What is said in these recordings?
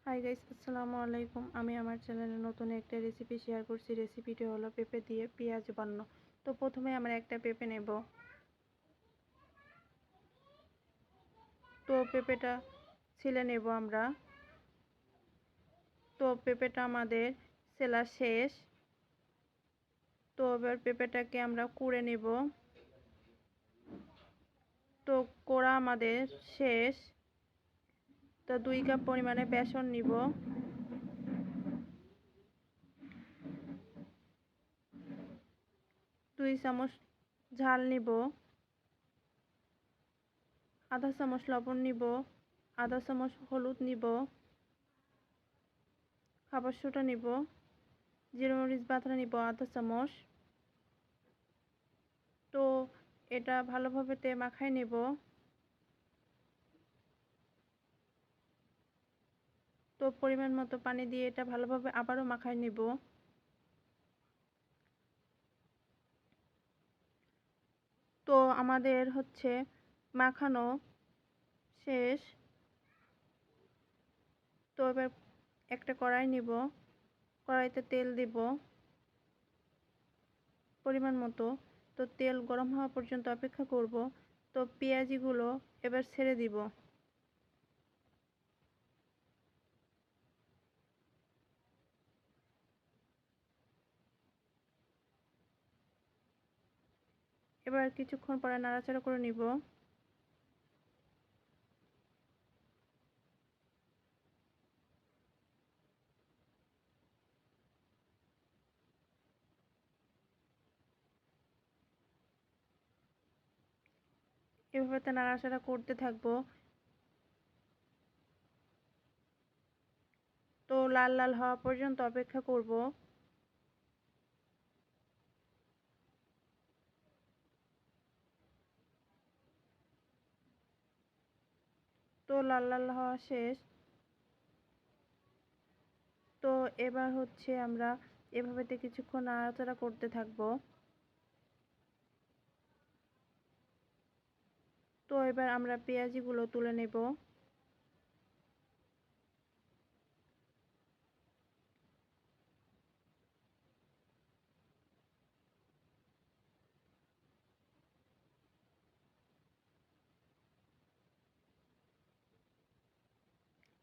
Hi guys, আসসালামু আলাইকুম। আমি আমার চ্যানেলে নতুন একটা রেসিপি শেয়ার করছি। রেসিপিটি হলো পেঁপে দিয়ে পেঁয়াজ বানানো। তো প্রথমে আমরা একটা পেঁপে নেব। তো পেঁপেটা ছিলে নেব আমরা। তো পেঁপেটা আমাদের ছেলা শেষ। তো এবার পেঁপেটাকে আমরা কুড়ে নেব। তো কোড়া আমাদের শেষ। তো 2 কাপ পরিমাণে বেসন নিব। 2 চামচ ঝাল নিব। আধা চামচ লবণ নিব। আধা চামচ হলুদ নিব। খাবার সোডা নিব। জিরা মরিচ বাটা নিব আধা চামচ। তো এটা ভালোভাবে মাখায় নেব। তো পরিমাণ মতো পানি দিয়ে এটা ভালোভাবে আবারও মাখায় নেব। তো আমাদের মাখানো শেষ। তো এবার একটা কড়াই নিব। কড়াইতে তেল দিব পরিমাণ মতো। তো তেল গরম হওয়া পর্যন্ত অপেক্ষা করব। তো পেঁয়াজিগুলো এবার ছেড়ে দিব। এবার কিছুক্ষণ পরে নাড়াচাড়া করে নিব। এভাবে নাড়াচাড়া করতে থাকবো। তো লাল লাল হওয়া পর্যন্ত অপেক্ষা করব। তো লাল লাল হওয়া শেষ। তো এবার আমরা এভাবে কিছুক্ষণ নাড়াচাড়া করতে থাকবো। তো এবার আমরা পেঁয়াজিগুলো তুলে নেব।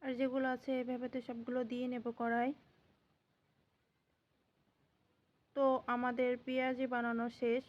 আর যেগুলো আছে এভাবে সবগুলো দিয়ে নেব কড়াই। তো আমাদের পেঁয়াজি বানানো শেষ।